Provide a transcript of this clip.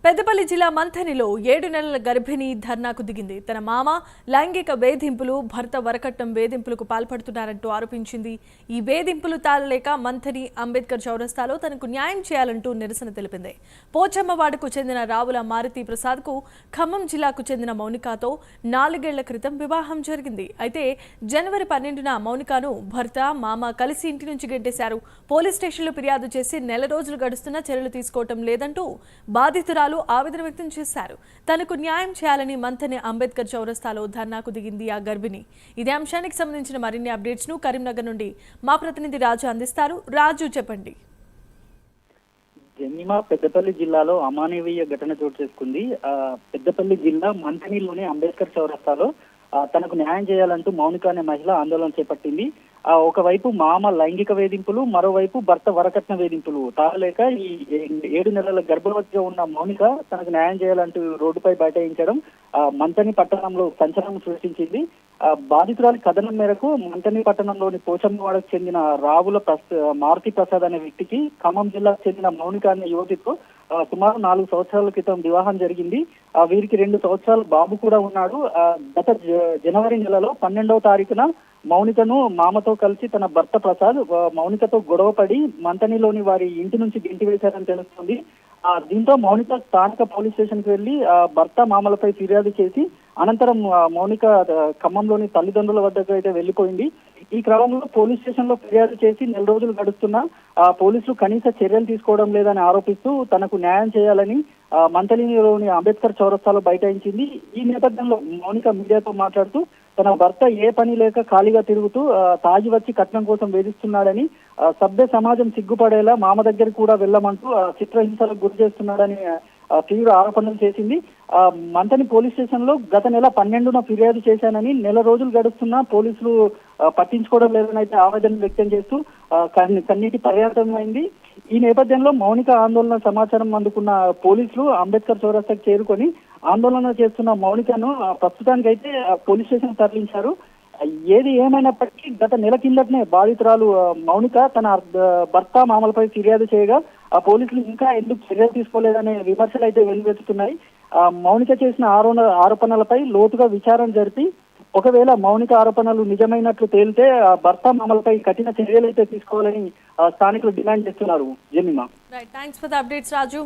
పెద్దపల్లి జిల్లా మంథనిలో 7 నెలల గర్భిణి ధర్నాకు దిగింది. తన మామ లైంగిక వేధింపులు, భర్త వరకట్నం వేధింపులకు పాల్పడుతున్నారంటూ ఆరోపించింది. ఈ వేధింపులు తాళలేక మంథని అంబేద్కర్ చౌరస్తాలో తనకు న్యాయం చేయాలంటూ నిరసన తెలిపింది. పోచమ్మవాడకు చెందిన రావుల మారుతి ప్రసాద్కు ఖమ్మం జిల్లాకు చెందిన మౌనికాతో 4 ఏళ్ల క్రితం వివాహం జరిగింది. అయితే జనవరి 12న మౌనికాను భర్త, మామ కలిసి ఇంటి నుంచి గెంటేశారు. పోలీస్ స్టేషన్లో ఫిర్యాదు చేసి నెల రోజులు గడుస్తున్నా చర్యలు తీసుకోవటం లేదంటూ బాధితురాలు ఆవేదన వ్యక్తం చేశారు. తనకు న్యాయం చేయాలని మంథని అంబేద్కర్ చౌరస్తాలో ధర్నాకు దిగింది ఆ గర్భిణి. ఇదే అంశానికి సంబంధించిన మరిన్ని అప్డేట్స్ ను కరీంనగర్ నుండి మా ప్రతినిధి రాజు అందిస్తారు. రాజు, చెప్పండి. జమ్మిమా పెద్దపల్లి జిల్లాలో అమానవీయ ఘటన చోటు చేసుకుంది. పెద్దపల్లి జిల్లా మంథనిలోని అంబేద్కర్ చౌరస్తాలో తనకు న్యాయం చేయాలంటూ మౌనిక అనే మహిళ ఆందోళన చేపట్టింది. ఒకవైపు మామ లైంగిక వేధింపులు, మరోవైపు భర్త వరకట్న వేధింపులు తాళలేక ఈ 7 నెలల గర్భవతిగా ఉన్న మౌనిక తనకు న్యాయం చేయాలంటూ రోడ్డుపై బైఠాయించడం మంథని పట్టణంలో సంచలనం సృష్టించింది. బాధితురాలి కథనం మేరకు మంథని పట్టణంలోని పోచమ్మవాడకు చెందిన రావుల మారుతి ప్రసాద్ అనే వ్యక్తికి ఖమ్మం జిల్లాకు చెందిన మౌనిక అనే యువతితో సుమారు 4 సంవత్సరాల క్రితం వివాహం జరిగింది. వీరికి 2 సంవత్సరాల బాబు కూడా ఉన్నాడు. గత జనవరి నెలలో 12వ తారీఖున మౌనికను మామతో కలిసి తన భర్త ప్రసాద్ మౌనికతో గొడవపడి మంథనిలోని వారి ఇంటి నుంచి గెంటి వేశారని తెలుస్తుంది. దీంతో మౌనిక స్థానిక పోలీస్ స్టేషన్ కి వెళ్లి భర్త మామలపై ఫిర్యాదు చేసి అనంతరం మౌనిక ఖమ్మంలోని తల్లిదండ్రుల వద్దకు అయితే వెళ్లిపోయింది. ఈ క్రమంలో పోలీస్ స్టేషన్ లో ఫిర్యాదు చేసి నెల రోజులు గడుస్తున్నా పోలీసులు కనీస చర్యలు తీసుకోవడం లేదని ఆరోపిస్తూ తనకు న్యాయం చేయాలని మంథనిలోని అంబేద్కర్ చౌరస్తాలో బైఠాయించింది. ఈ నేపథ్యంలో మౌనిక మీడియాతో మాట్లాడుతూ తన భర్త ఏ పని లేక ఖాళీగా తిరుగుతూ తాగి వచ్చి కట్నం కోసం వేధిస్తున్నాడని, సభ్య సమాజం సిగ్గుపడేలా మామ దగ్గరికి కూడా వెళ్ళమంటూ చిత్రహింసలకు గురి చేస్తున్నాడని తీవ్ర ఆరోపణలు చేసింది. మంథని పోలీస్ స్టేషన్ లో గత నెల 12న ఫిర్యాదు చేశానని, నెల రోజులు గడుస్తున్నా పోలీసులు పట్టించుకోవడం లేదని అయితే ఆవేదన వ్యక్తం చేస్తూ కన్నీటి పర్యాటమైంది. ఈ నేపథ్యంలో మౌనిక ఆందోళన సమాచారం అందుకున్న పోలీసులు అంబేద్కర్ చౌరస్తాకు చేరుకొని ఆందోళన చేస్తున్న మౌనికను ప్రస్తుతానికైతే పోలీస్ స్టేషన్ తరలించారు. ఏది ఏమైనప్పటికీ గత నెల కిందటనే బాధితురాలు మౌనిక తన భర్త మామలపై ఫిర్యాదు చేయగా పోలీసులు ఇంకా ఎందుకు చర్యలు తీసుకోలేదనే విమర్శలు అయితే వెలువెత్తుతున్నాయి. మౌనిక చేసిన ఆరోపణలపై లోతుగా విచారణ జరిపి ఒకవేళ మౌనిక ఆరోపణలు నిజమైనట్లు తేలితే భర్త మామలపై కఠిన చర్యలు అయితే తీసుకోవాలని స్థానికులు డిమాండ్ చేస్తున్నారు. Jemimah, thanks for the updates Raju.